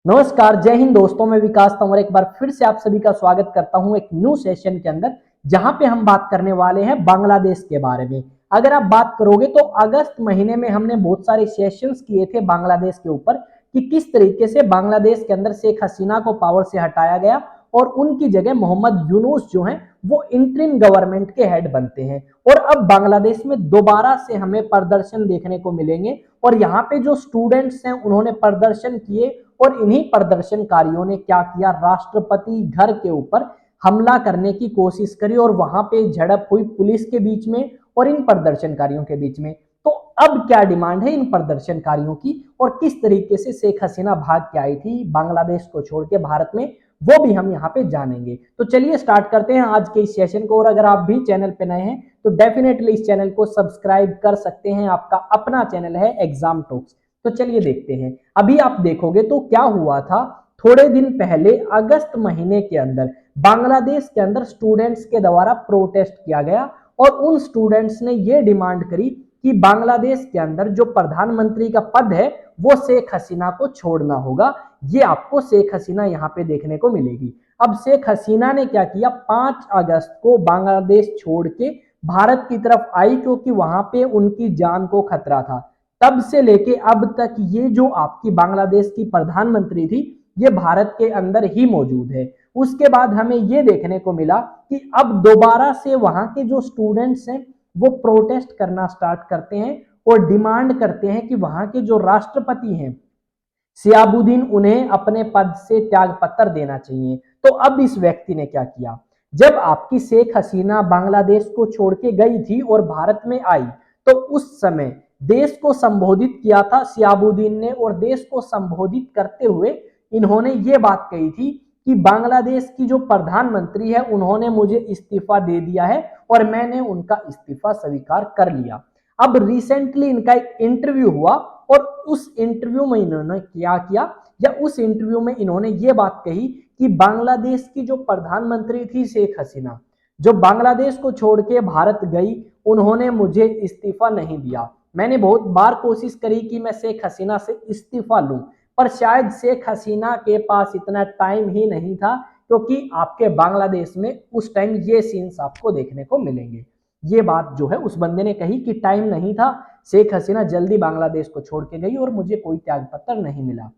नमस्कार, जय हिंद दोस्तों। मैं विकास तंवर एक बार फिर से आप सभी का स्वागत करता हूं एक न्यू सेशन के अंदर, जहां पे हम बात करने वाले हैं बांग्लादेश के बारे में। अगर आप बात करोगे तो अगस्त महीने में हमने बहुत सारे सेशंस किए थे बांग्लादेश के ऊपर कि किस तरीके से बांग्लादेश के अंदर शेख हसीना को पावर से हटाया गया और उनकी जगह मोहम्मद यूनूस जो हैं वो इंटरिम गवर्नमेंट के हेड बनते हैं। और अब बांग्लादेश में दोबारा से हमें प्रदर्शन देखने को मिलेंगे और यहाँ पे जो स्टूडेंट्स हैं उन्होंने प्रदर्शन किए और इन्हीं प्रदर्शनकारियों ने क्या किया, राष्ट्रपति घर के ऊपर हमला करने की कोशिश करी और वहां पे झड़प हुई पुलिस के बीच में और इन प्रदर्शनकारियों के बीच में। तो अब क्या डिमांड है इन प्रदर्शनकारियों की और किस तरीके से शेख हसीना भाग के आई थी बांग्लादेश को छोड़ के भारत में, वो भी हम यहाँ पे जानेंगे। तो चलिए स्टार्ट करते हैं आज के इस सेशन को। और अगर आप भी चैनल पे नए हैं तो डेफिनेटली इस चैनल को सब्सक्राइब कर सकते हैं। आपका अपना चैनल है एग्जाम टॉक्स। तो चलिए देखते हैं। अभी आप देखोगे तो क्या हुआ था, थोड़े दिन पहले अगस्त महीने के अंदर बांग्लादेश के अंदर स्टूडेंट्स के द्वारा प्रोटेस्ट किया गया और उन स्टूडेंट्स ने यह डिमांड करी कि बांग्लादेश के अंदर जो प्रधानमंत्री का पद है वो शेख हसीना को छोड़ना होगा। ये आपको शेख हसीना यहाँ पे देखने को मिलेगी। अब शेख हसीना ने क्या किया, 5 अगस्त को बांग्लादेश छोड़ के भारत की तरफ आई क्योंकि वहां पे उनकी जान को खतरा था। तब से लेके अब तक ये जो आपकी बांग्लादेश की प्रधानमंत्री थी ये भारत के अंदर ही मौजूद है। उसके बाद हमें ये देखने को मिला कि अब दोबारा से वहां के जो स्टूडेंट्स हैं वो प्रोटेस्ट करना स्टार्ट करते हैं और डिमांड करते हैं कि वहां के जो राष्ट्रपति हैं सियाबुद्दीन उन्हें अपने पद से त्यागपत्र देना चाहिए। तो अब इस व्यक्ति ने क्या किया, जब आपकी शेख हसीना बांग्लादेश को छोड़ के गई थी और भारत में आई तो उस समय देश को संबोधित किया था सियाबुद्दीन ने और देश को संबोधित करते हुए इन्होंने ये बात कही थी कि बांग्लादेश की जो प्रधानमंत्री है उन्होंने मुझे इस्तीफा दे दिया है और मैंने उनका इस्तीफा स्वीकार कर लिया। अब रिसेंटली इनका एक इंटरव्यू हुआ और उस इंटरव्यू में इन्होंने क्या किया, या उस इंटरव्यू में इन्होंने ये बात कही कि बांग्लादेश की जो प्रधानमंत्री थी शेख हसीना, जो बांग्लादेश को छोड़ के भारत गई, उन्होंने मुझे इस्तीफा नहीं दिया। मैंने बहुत बार कोशिश करी कि मैं शेख हसीना से इस्तीफा लूं, पर शायद शेख हसीना के पास इतना टाइम ही नहीं था क्योंकि आपके बांग्लादेश में उस टाइम ये सीन्स आपको देखने को मिलेंगे। ये बात जो है उस बंदे ने कही कि टाइम नहीं था, शेख हसीना जल्दी बांग्लादेश को छोड़ के गई और मुझे कोई त्यागपत्र नहीं मिला।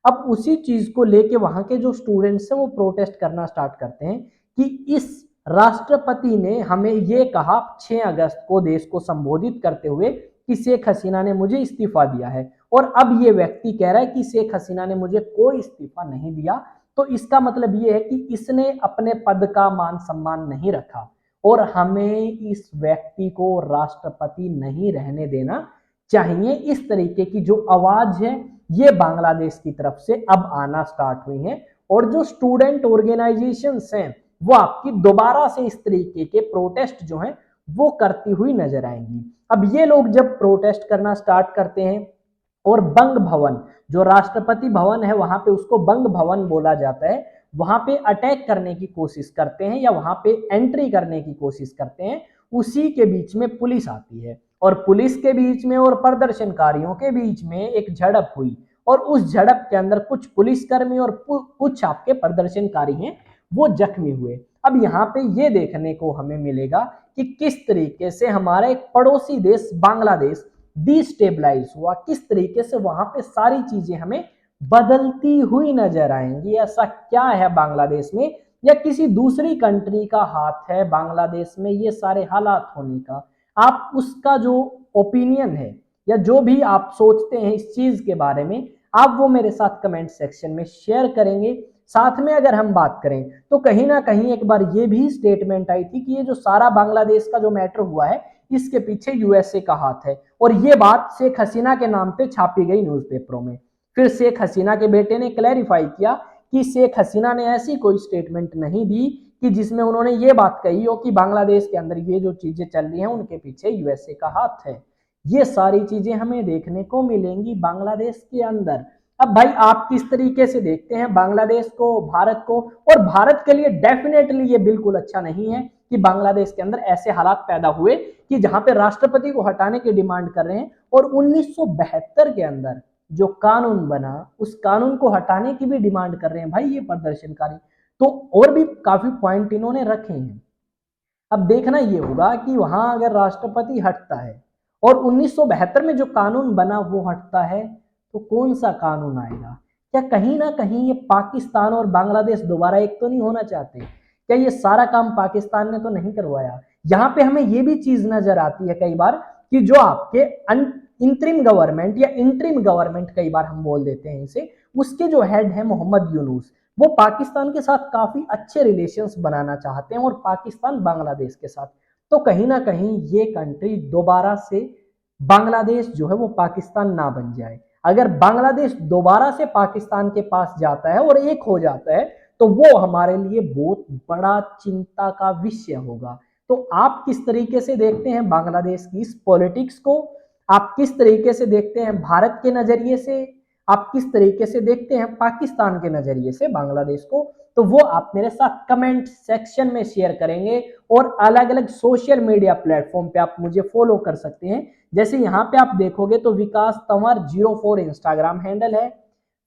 अब उसी चीज को लेके वहां के जो स्टूडेंट्स हैं वो प्रोटेस्ट करना स्टार्ट करते हैं कि इस राष्ट्रपति ने हमें ये कहा 6 अगस्त को देश को संबोधित करते हुए कि शेख हसीना ने मुझे इस्तीफा दिया है और अब ये व्यक्ति कह रहा है कि शेख हसीना ने मुझे कोई इस्तीफा नहीं दिया। तो इसका मतलब ये है कि इसने अपने पद का मान सम्मान नहीं रखा और हमें इस व्यक्ति को राष्ट्रपति नहीं रहने देना चाहिए। इस तरीके की जो आवाज है ये बांग्लादेश की तरफ से अब आना स्टार्ट हुई है और जो स्टूडेंट ऑर्गेनाइजेशंस हैं वो आपकी दोबारा से इस तरीके के प्रोटेस्ट जो हैं वो करती हुई नजर आएंगी। अब ये लोग जब प्रोटेस्ट करना स्टार्ट करते हैं और बंग भवन, जो राष्ट्रपति भवन है वहां पे उसको बंग भवन बोला जाता है, वहां पे अटैक करने की कोशिश करते हैं या वहां पे एंट्री करने की कोशिश करते हैं, उसी के बीच में पुलिस आती है और पुलिस के बीच में और प्रदर्शनकारियों के बीच में एक झड़प हुई और उस झड़प के अंदर कुछ पुलिसकर्मी और कुछ आपके प्रदर्शनकारी हैं वो जख्मी हुए। अब यहाँ पे ये देखने को हमें मिलेगा कि किस तरीके से हमारा एक पड़ोसी देश बांग्लादेश डिस्टेबलाइज हुआ, किस तरीके से वहां पे सारी चीजें हमें बदलती हुई नजर आएंगी। ऐसा क्या है बांग्लादेश में या किसी दूसरी कंट्री का हाथ है बांग्लादेश में ये सारे हालात होने का? आप उसका जो ओपिनियन है या जो भी आप सोचते हैं इस चीज के बारे में, आप वो मेरे साथ कमेंट सेक्शन में शेयर करेंगे। साथ में अगर हम बात करें तो कहीं ना कहीं एक बार ये भी स्टेटमेंट आई थी कि ये जो सारा बांग्लादेश का जो मैटर हुआ है इसके पीछे यूएसए का हाथ है और ये बात शेख हसीना के नाम पे छापी गई न्यूज़पेपरों में। फिर शेख हसीना के बेटे ने क्लैरिफाई किया कि शेख हसीना ने ऐसी कोई स्टेटमेंट नहीं दी कि जिसमें उन्होंने ये बात कही हो कि बांग्लादेश के अंदर ये जो चीजें चल रही हैं उनके पीछे यूएसए का हाथ है। ये सारी चीजें हमें देखने को मिलेंगी बांग्लादेश के अंदर। अब भाई आप किस तरीके से देखते हैं बांग्लादेश को, भारत को? और भारत के लिए डेफिनेटली ये बिल्कुल अच्छा नहीं है कि बांग्लादेश के अंदर ऐसे हालात पैदा हुए कि जहां पे राष्ट्रपति को हटाने की डिमांड कर रहे हैं और 1972 के अंदर जो कानून बना उस कानून को हटाने की भी डिमांड कर रहे हैं भाई ये प्रदर्शनकारी। तो और भी काफी पॉइंट इन्होंने रखे हैं। अब देखना ये होगा कि वहां अगर राष्ट्रपति हटता है और 1972 में जो कानून बना वो हटता है तो कौन सा कानून आएगा। क्या कहीं ना कहीं ये पाकिस्तान और बांग्लादेश दोबारा एक तो नहीं होना चाहते? क्या ये सारा काम पाकिस्तान ने तो नहीं करवाया? यहाँ पे हमें ये भी चीज नजर आती है कई बार कि जो आपके इंतरिम गवर्नमेंट या इंटरिम गवर्नमेंट कई बार हम बोल देते हैं इसे, उसके जो हेड है मोहम्मद यूनुस, वो पाकिस्तान के साथ काफी अच्छे रिलेशंस बनाना चाहते हैं और पाकिस्तान बांग्लादेश के साथ। तो कहीं ना कहीं ये कंट्री दोबारा से बांग्लादेश जो है वो पाकिस्तान ना बन जाए। अगर बांग्लादेश दोबारा से पाकिस्तान के पास जाता है और एक हो जाता है तो वो हमारे लिए बहुत बड़ा चिंता का विषय होगा। तो आप किस तरीके से देखते हैं बांग्लादेश की इस पॉलिटिक्स को? आप किस तरीके से देखते हैं भारत के नजरिए से? आप किस तरीके से देखते हैं पाकिस्तान के नजरिए से बांग्लादेश को? तो वो आप मेरे साथ कमेंट सेक्शन में शेयर करेंगे और अलग अलग सोशल मीडिया प्लेटफॉर्म पे आप मुझे फॉलो कर सकते हैं। जैसे यहाँ पे आप देखोगे तो विकास तंवर 04 इंस्टाग्राम हैंडल है,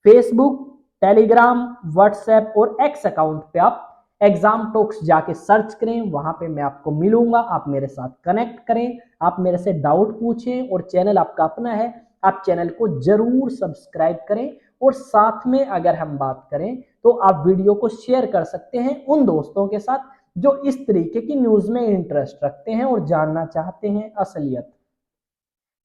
फेसबुक, टेलीग्राम, व्हाट्सएप और एक्स अकाउंट पे आप एग्जाम टॉक्स जाके सर्च करें, वहां पे मैं आपको मिलूंगा। आप मेरे साथ कनेक्ट करें, आप मेरे से डाउट पूछें और चैनल आपका अपना है, आप चैनल को जरूर सब्सक्राइब करें। और साथ में अगर हम बात करें तो आप वीडियो को शेयर कर सकते हैं उन दोस्तों के साथ जो इस तरीके की न्यूज में इंटरेस्ट रखते हैं और जानना चाहते हैं असलियत।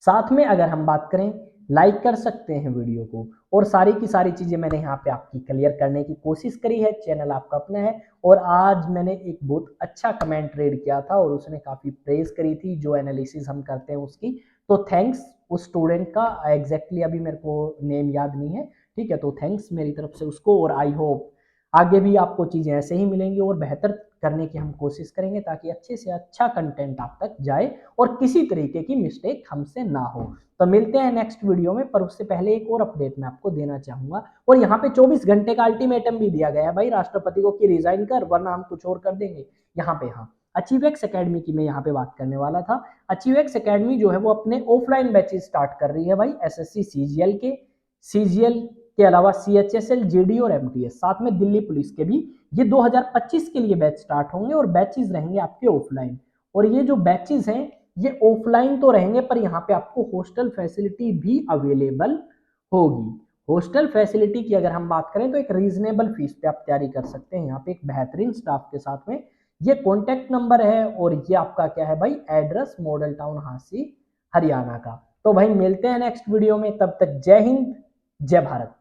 साथ में अगर हम बात करें लाइक कर सकते हैं वीडियो को। और सारी की सारी चीजें मैंने यहाँ पे आपकी क्लियर करने की कोशिश करी है, चैनल आपका अपना है। और आज मैंने एक बहुत अच्छा कमेंट रीड किया था और उसने काफी प्रेज करी थी जो एनालिसिस हम करते हैं उसकी। तो थैंक्स उस स्टूडेंट का, एग्जैक्टली अभी मेरे को नेम याद नहीं है, ठीक है। तो थैंक्स मेरी तरफ से उसको, और आई होप आगे भी आपको चीजें ऐसे ही मिलेंगी और बेहतर करने की हम कोशिश करेंगे ताकि अच्छे से अच्छा कंटेंट आप तक जाए और किसी तरीके की मिस्टेक हमसे ना हो। तो मिलते हैं नेक्स्ट वीडियो में, पर उससे पहले एक और अपडेट मैं आपको देना चाहूंगा। और यहाँ पे 24 घंटे का अल्टीमेटम भी दिया गया है भाई राष्ट्रपति को कि रिजाइन कर वरना हम कुछ और कर देंगे। यहाँ पे हाँ, अचीवेक्स एकेडमी की मैं यहाँ पे बात करने वाला था। अचीवेक्स एकेडमी जो है वो अपने ऑफलाइन बैचेस स्टार्ट कर रही है भाई, एसएससी सीजीएल के अलावा सीएचएसएल, जीडी और एमटीएस, साथ में दिल्ली पुलिस के भी। ये 2025 के लिए बैच स्टार्ट होंगे और बैचेस रहेंगे आपके ऑफलाइन। और ये जो बैचेस हैं ये ऑफलाइन तो रहेंगे पर यहाँ पे आपको हॉस्टल फैसिलिटी भी अवेलेबल होगी। हॉस्टल फैसिलिटी की अगर हम बात करें तो एक रीजनेबल फीस पे आप तैयारी कर सकते हैं यहाँ पे एक बेहतरीन स्टाफ के साथ में। ये कॉन्टेक्ट नंबर है और ये आपका क्या है भाई, address model town Hansi Haryana का। तो भाई मिलते हैं नेक्स्ट वीडियो में, तब तक जय हिंद जय भारत।